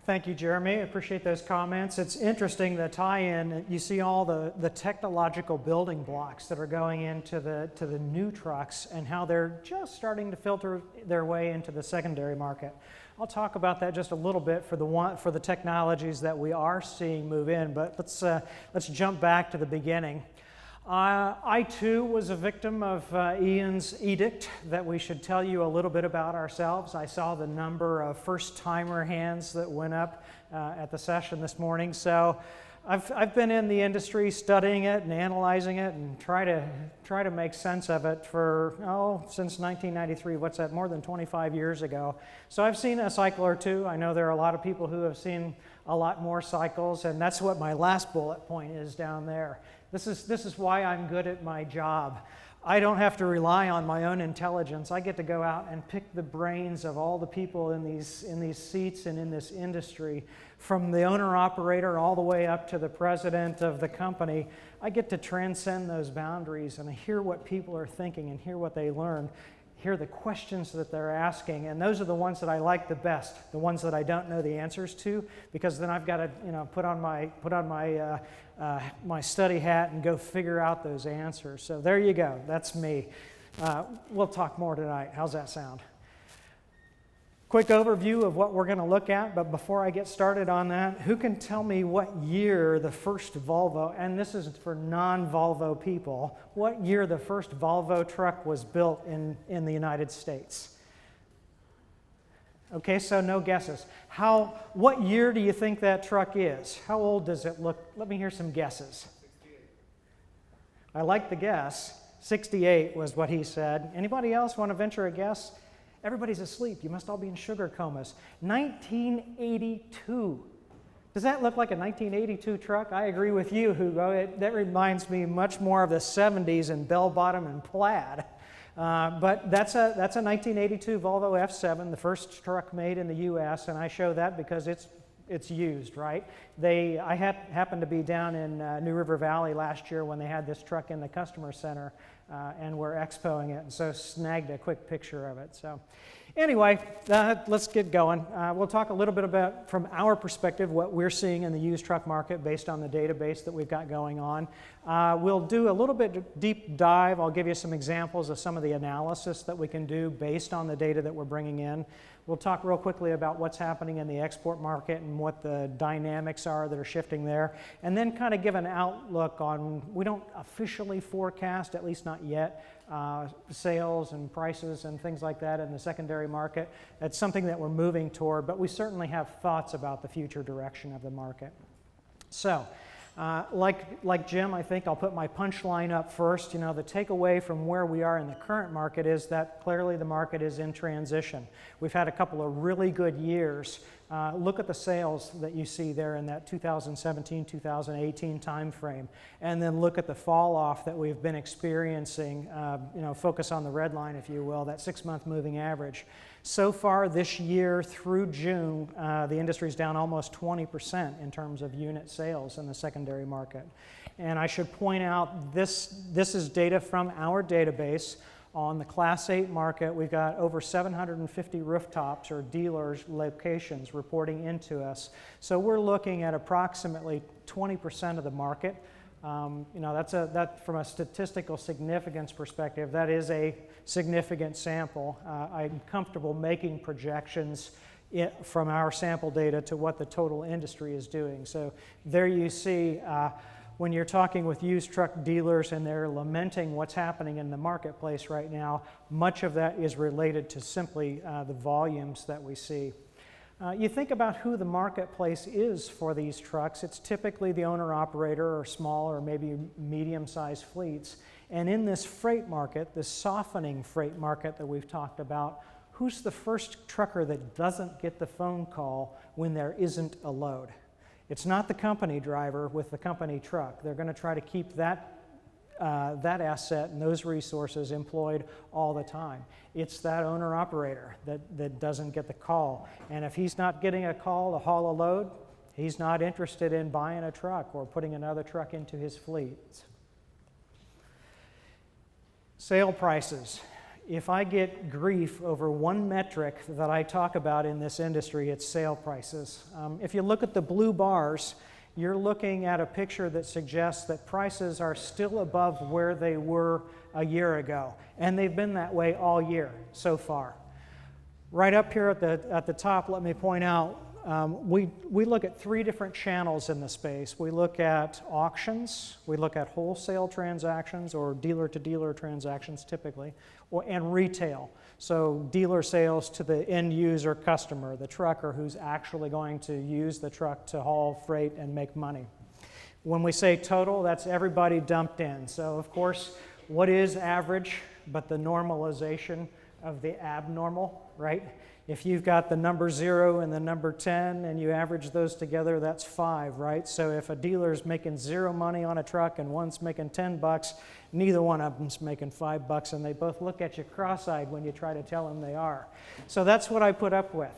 Thank you, Jeremy. I appreciate those comments. It's interesting, the tie-in, you see all the technological building blocks that are going into the new trucks and how they're just starting to filter their way into the secondary market. I'll talk about that just a little bit for the technologies that we are seeing move in, but let's jump back to the beginning. I too was a victim of Ian's edict that we should tell you a little bit about ourselves. I saw the number of first-timer hands that went up at the session this morning. So I've been in the industry studying it and analyzing it and try to make sense of it for, since 1993. What's that, more than 25 years ago. So I've seen a cycle or two. I know there are a lot of people who have seen a lot more cycles, and that's what my last bullet point is down there. This is why I'm good at my job. I don't have to rely on my own intelligence. I get to go out and pick the brains of all the people in these seats and in this industry, from the owner-operator all the way up to the president of the company. I get to transcend those boundaries and hear what people are thinking and hear what they learn, hear the questions that they're asking, and those are the ones that I like the best, the ones that I don't know the answers to, because then I've got to put on my study hat and go figure out those answers. So there you go. That's me. We'll talk more tonight. How's that sound? Quick overview of what we're going to look at, but before I get started on that, who can tell me what year the first Volvo, and this is for non-Volvo people, what year the first Volvo truck was built in the United States? Okay, so no guesses. What year do you think that truck is? How old does it look? Let me hear some guesses. 68. I like the guess. 68 was what he said. Anybody else want to venture a guess? Everybody's asleep. You must all be in sugar comas. 1982. Does that look like a 1982 truck? I agree with you, Hugo. That reminds me much more of the 70s and bell-bottom and plaid. But that's a 1982 Volvo F7, the first truck made in the U.S., and I show that because it's used, right? I happened to be down in New River Valley last year when they had this truck in the customer center, and we're expoing it, and so snagged a quick picture of it. So anyway, let's get going. We'll talk a little bit about, from our perspective, what we're seeing in the used truck market based on the database that we've got going on. We'll do a little bit deep dive. I'll give you some examples of some of the analysis that we can do based on the data that we're bringing in. We'll talk real quickly about what's happening in the export market and what the dynamics are that are shifting there, and then kind of give an outlook on, we don't officially forecast, at least not yet, sales and prices and things like that in the secondary market. That's something that we're moving toward, but we certainly have thoughts about the future direction of the market. So, like Jim, I think I'll put my punchline up first. The takeaway from where we are in the current market is that clearly the market is in transition. We've had a couple of really good years. Look at the sales that you see there in that 2017-2018 time frame, and then look at the fall off that we've been experiencing. Focus on the red line, if you will, that 6-month moving average. So far this year through June, the industry's down almost 20% in terms of unit sales in the secondary market. And I should point out, this is data from our database. On the Class 8 market, we've got over 750 rooftops or dealers locations reporting into us. So we're looking at approximately 20% of the market. That from a statistical significance perspective, that is a significant sample. I'm comfortable making projections from our sample data to what the total industry is doing. So there you see, when you're talking with used truck dealers and they're lamenting what's happening in the marketplace right now, much of that is related to simply the volumes that we see. You think about who the marketplace is for these trucks. It's typically the owner-operator or small or maybe medium-sized fleets. And in this freight market, this softening freight market that we've talked about, who's the first trucker that doesn't get the phone call when there isn't a load? It's not the company driver with the company truck. They're going to try to keep that asset and those resources employed all the time. It's that owner-operator that doesn't get the call. And if he's not getting a call to haul a load, he's not interested in buying a truck or putting another truck into his fleet. Sale prices. if I get grief over one metric that I talk about in this industry, it's sale prices. If you look at the blue bars, you're looking at a picture that suggests that prices are still above where they were a year ago, and they've been that way all year so far. Right up here at the top, let me point out, we look at three different channels in the space. We look at auctions, we look at wholesale transactions or dealer-to-dealer transactions typically, and retail. So dealer sales to the end user customer, the trucker who's actually going to use the truck to haul freight and make money. When we say total, that's everybody dumped in. So of course, what is average but the normalization of the abnormal, right? If you've got the number 0 and the number 10 and you average those together, that's 5, right? So if a dealer's making 0 money on a truck and one's making 10 bucks, neither one of them's making 5 bucks, and they both look at you cross-eyed when you try to tell them they are. So that's what I put up with,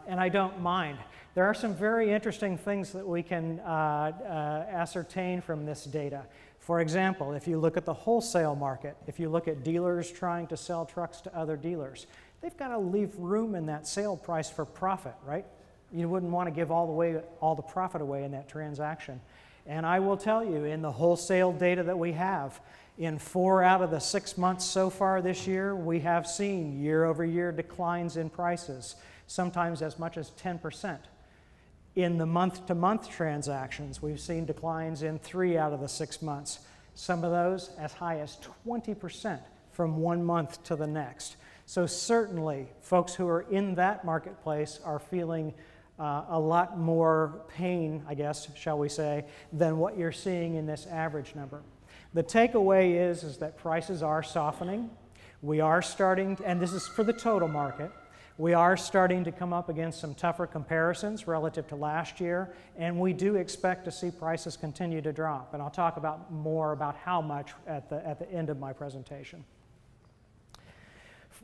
and I don't mind. There are some very interesting things that we can ascertain from this data. For example, if you look at the wholesale market, if you look at dealers trying to sell trucks to other dealers, they've got to leave room in that sale price for profit, right? You wouldn't want to give all the profit away in that transaction. And I will tell you, in the wholesale data that we have, in 4 out of the 6 months so far this year, we have seen year-over-year declines in prices, sometimes as much as 10%. In the month-to-month transactions, we've seen declines in 3 out of the 6 months. Some of those as high as 20% from one month to the next. So certainly, folks who are in that marketplace are feeling a lot more pain, I guess, shall we say, than what you're seeing in this average number. The takeaway is that prices are softening. We are starting, and this is for the total market, we are starting to come up against some tougher comparisons relative to last year, and we do expect to see prices continue to drop. And I'll talk more about how much at the end of my presentation.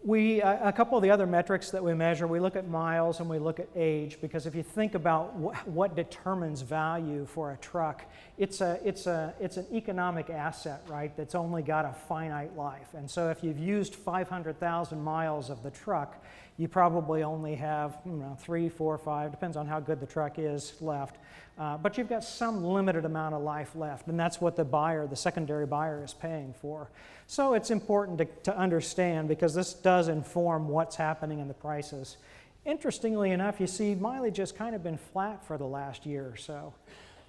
A couple of the other metrics that we measure, we look at miles and we look at age, because if you think about what determines value for a truck, it's an economic asset, right, that's only got a finite life. And so if you've used 500,000 miles of the truck, you probably only have 3, 4, 5, depends on how good the truck is, left. But you've got some limited amount of life left, and that's what the secondary buyer is paying for. So it's important to understand, because this does inform what's happening in the prices. Interestingly enough, you see mileage has kind of been flat for the last year or so.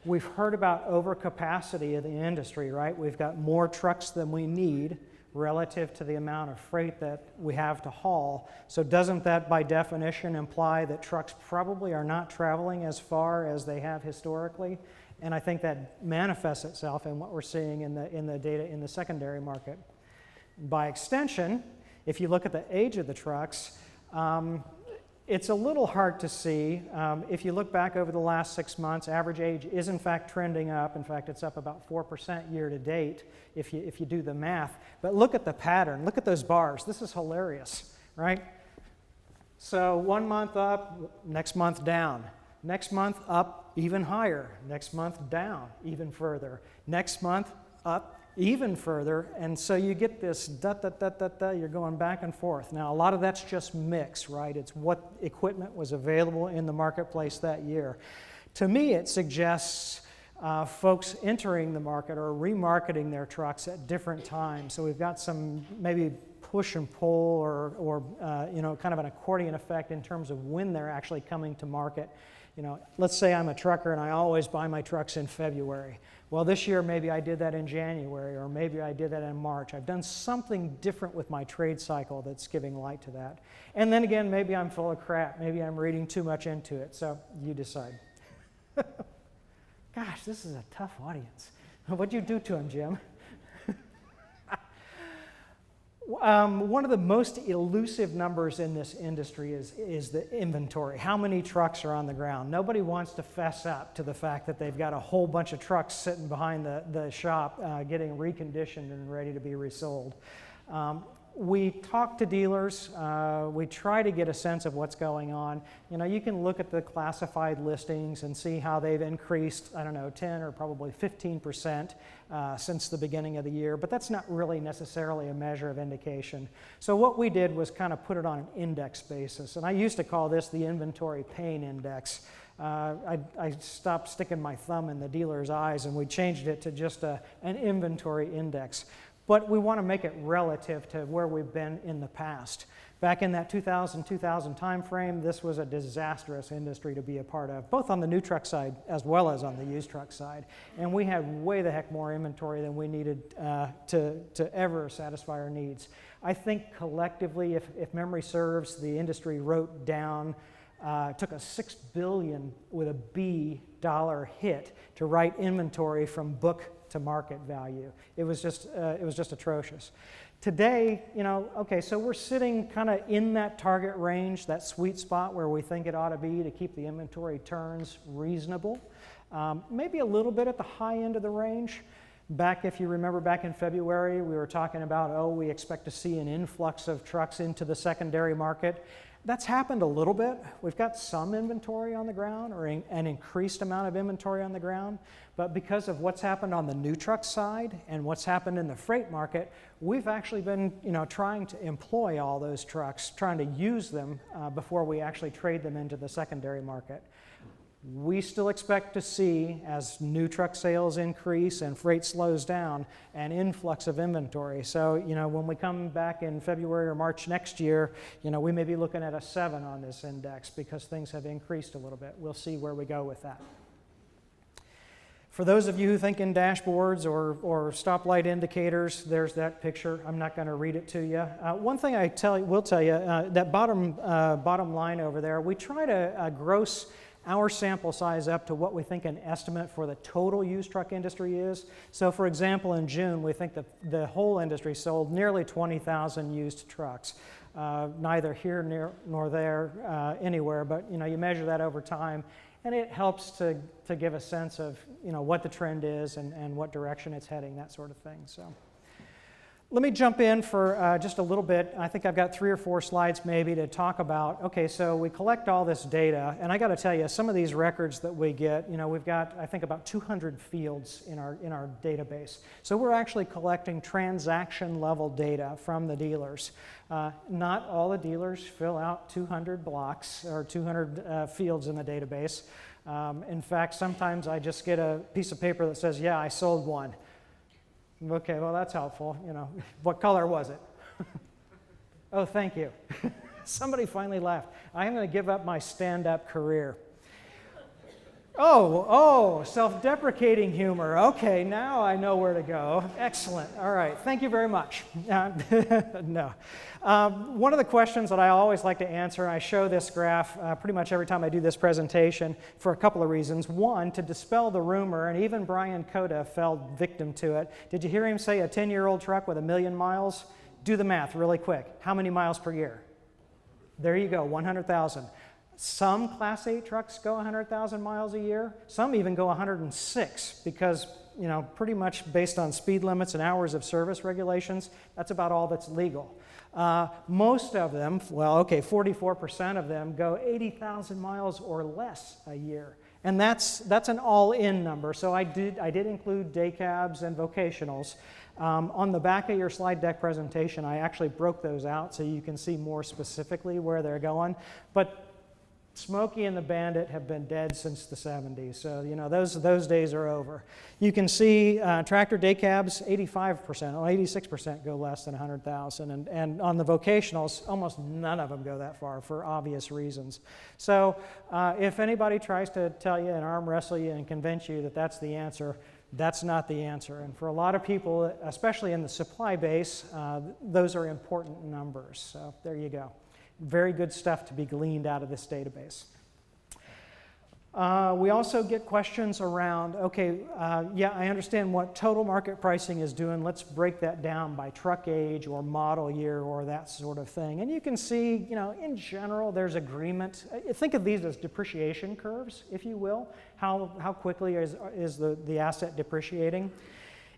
We've heard about overcapacity in the industry, right? We've got more trucks than we need relative to the amount of freight that we have to haul. So doesn't that by definition imply that trucks probably are not traveling as far as they have historically? And I think that manifests itself in what we're seeing in the data in the secondary market. By extension, if you look at the age of the trucks, it's a little hard to see. If you look back over the last 6 months, average age is in fact trending up. In fact, it's up about 4% year to date if you do the math. But look at the pattern. Look at those bars. This is hilarious, right? So 1 month up, next month down. Next month up even higher. Next month down even further. Next month up even further, and so you get this you're going back and forth. Now, a lot of that's just mix, right? It's what equipment was available in the marketplace that year. To me, it suggests folks entering the market or remarketing their trucks at different times. So we've got some maybe push and pull or kind of an accordion effect in terms of when they're actually coming to market. Let's say I'm a trucker and I always buy my trucks in February. Well, this year maybe I did that in January, or maybe I did that in March. I've done something different with my trade cycle that's giving light to that. And then again, maybe I'm full of crap. Maybe I'm reading too much into it. So you decide. Gosh, this is a tough audience. What'd you do to him, Jim? One of the most elusive numbers in this industry is the inventory. How many trucks are on the ground? Nobody wants to fess up to the fact that they've got a whole bunch of trucks sitting behind the shop getting reconditioned and ready to be resold. we talk to dealers, we try to get a sense of what's going on. You know, you can look at the classified listings and see how they've increased, I don't know, 10 or probably 15% since the beginning of the year, but that's not really necessarily a measure of indication. So what we did was kind of put it on an index basis, and I used to call this the inventory pain index. I stopped sticking my thumb in the dealer's eyes, and we changed it to just an inventory index. But we want to make it relative to where we've been in the past. Back in that 2000 time frame, this was a disastrous industry to be a part of, both on the new truck side as well as on the used truck side. And we had way the heck more inventory than we needed to ever satisfy our needs. I think collectively, if memory serves, the industry wrote down, took a $6 billion with a B dollar hit to write inventory from book to market value. It was just atrocious. Today, you know, okay, so we're sitting kind of in that target range, that sweet spot where we think it ought to be to keep the inventory turns reasonable. Maybe a little bit at the high end of the range. Back, if you remember, back in February, we were talking about, oh, we expect to see an influx of trucks into the secondary market. That's happened a little bit. We've got some inventory on the ground, or an increased amount of inventory on the ground, but because of what's happened on the new truck side and what's happened in the freight market, we've actually been, you know, trying to employ all those trucks, trying to use them before we actually trade them into the secondary market. We still expect to see, as new truck sales increase and freight slows down, an influx of inventory. So, you know, when we come back in February or March next year, you know, we may be looking at a 7 on this index because things have increased a little bit. We'll see where we go with that. For those of you who think in dashboards or stoplight indicators, there's that picture. I'm not going to read it to you. One thing I will tell you, that bottom line over there, we try to gross our sample size up to what we think an estimate for the total used truck industry is. So for example, in June, we think that the whole industry sold nearly 20,000 used trucks. Neither here nor there anywhere, but you know, you measure that over time, and it helps to give a sense of, you know, what the trend is and what direction it's heading, that sort of thing. So let me jump in for just a little bit. I think I've got 3 or 4 slides maybe to talk about. Okay, so we collect all this data, and I got to tell you, some of these records that we get, you know, we've got, I think, about 200 fields in our database. So we're actually collecting transaction level data from the dealers. Not all the dealers fill out 200 blocks or 200 fields in the database. In fact, sometimes I just get a piece of paper that says, yeah, I sold one. Okay, well, that's helpful. You know, what color was it? Oh, thank you. Somebody finally laughed. I am going to give up my stand-up career. Oh, self-deprecating humor. Okay, now I know where to go. Excellent. All right, thank you very much. No. One of the questions that I always like to answer, I show this graph pretty much every time I do this presentation for a couple of reasons. One, to dispel the rumor, and even Brian Cota fell victim to it. Did you hear him say a 10-year-old truck with 1 million miles? Do the math really quick. How many miles per year? There you go, 100,000. Some Class 8 trucks go 100,000 miles a year. Some even go 106 because, you know, pretty much based on speed limits and hours of service regulations, that's about all that's legal. Most of them, well, okay, 44% of them go 80,000 miles or less a year. And that's an all-in number. So I did include day cabs and vocationals. On the back of your slide deck presentation, I actually broke those out so you can see more specifically where they're going. But Smokey and the Bandit have been dead since the 70s, so you know those days are over. You can see tractor day cabs, 85%, or 86% go less than 100,000, and on the vocationals, almost none of them go that far for obvious reasons. So if anybody tries to tell you and arm wrestle you and convince you that that's the answer, that's not the answer. And for a lot of people, especially in the supply base, those are important numbers. So there you go. Very good stuff to be gleaned out of this database. We also get questions around, okay, yeah, I understand what total market pricing is doing. Let's break that down by truck age or model year or that sort of thing. And you can see, you know, in general, there's agreement. Think of these as depreciation curves, if you will. How quickly is the asset depreciating?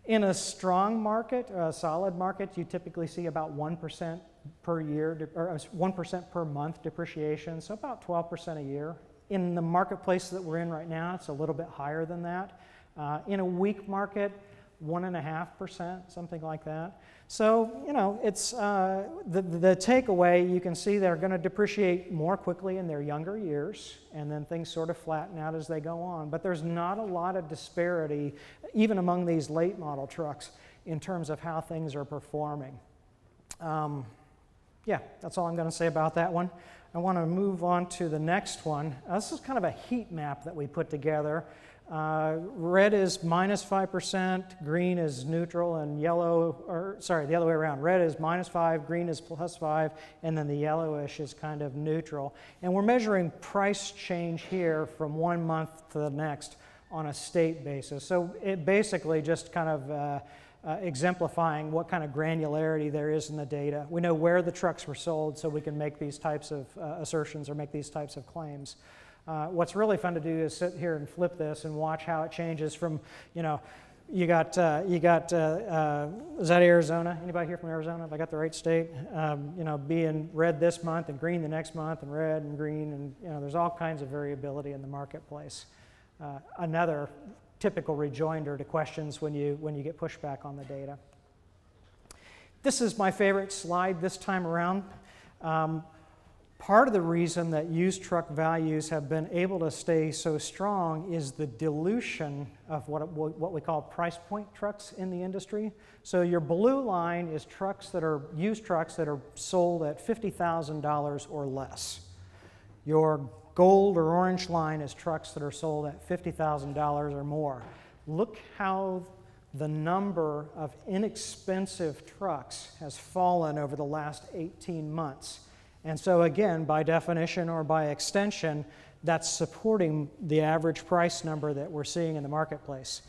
In a strong market, a solid market, you typically see about 1% per year, or 1% per month depreciation, so about 12% a year. In the marketplace that we're in right now, it's a little bit higher than that. In a weak market, 1.5%, something like that. So, you know, it's the takeaway, you can see they're going to depreciate more quickly in their younger years, and then things sort of flatten out as they go on. But there's not a lot of disparity, even among these late model trucks, in terms of how things are performing. Yeah, that's all I'm going to say about that one. I want to move on to the next one. This is kind of a heat map that we put together. Red is -5%, green is neutral, and yellow, or sorry, the other way around. Red is -5, green is +5, and then the yellowish is kind of neutral. And we're measuring price change here from 1 month to the next on a state basis. So it basically just kind of exemplifying what kind of granularity there is in the data. We know where the trucks were sold, so we can make these types of assertions or make these types of claims. What's really fun to do is sit here and flip this and watch how it changes from, you know, is that Arizona? Anybody here from Arizona? Have I got the right state? You know, being red this month and green the next month and red and green, and, you know, there's all kinds of variability in the marketplace. Another typical rejoinder to questions when you get pushback on the data. This is my favorite slide this time around. Part of the reason that used truck values have been able to stay so strong is the dilution of what we call price point trucks in the industry. So your blue line is trucks that are used trucks that are sold at $50,000 or less. Your gold or orange line is trucks that are sold at $50,000 or more. Look how the number of inexpensive trucks has fallen over the last 18 months. And so again, by definition or by extension, that's supporting the average price number that we're seeing in the marketplace.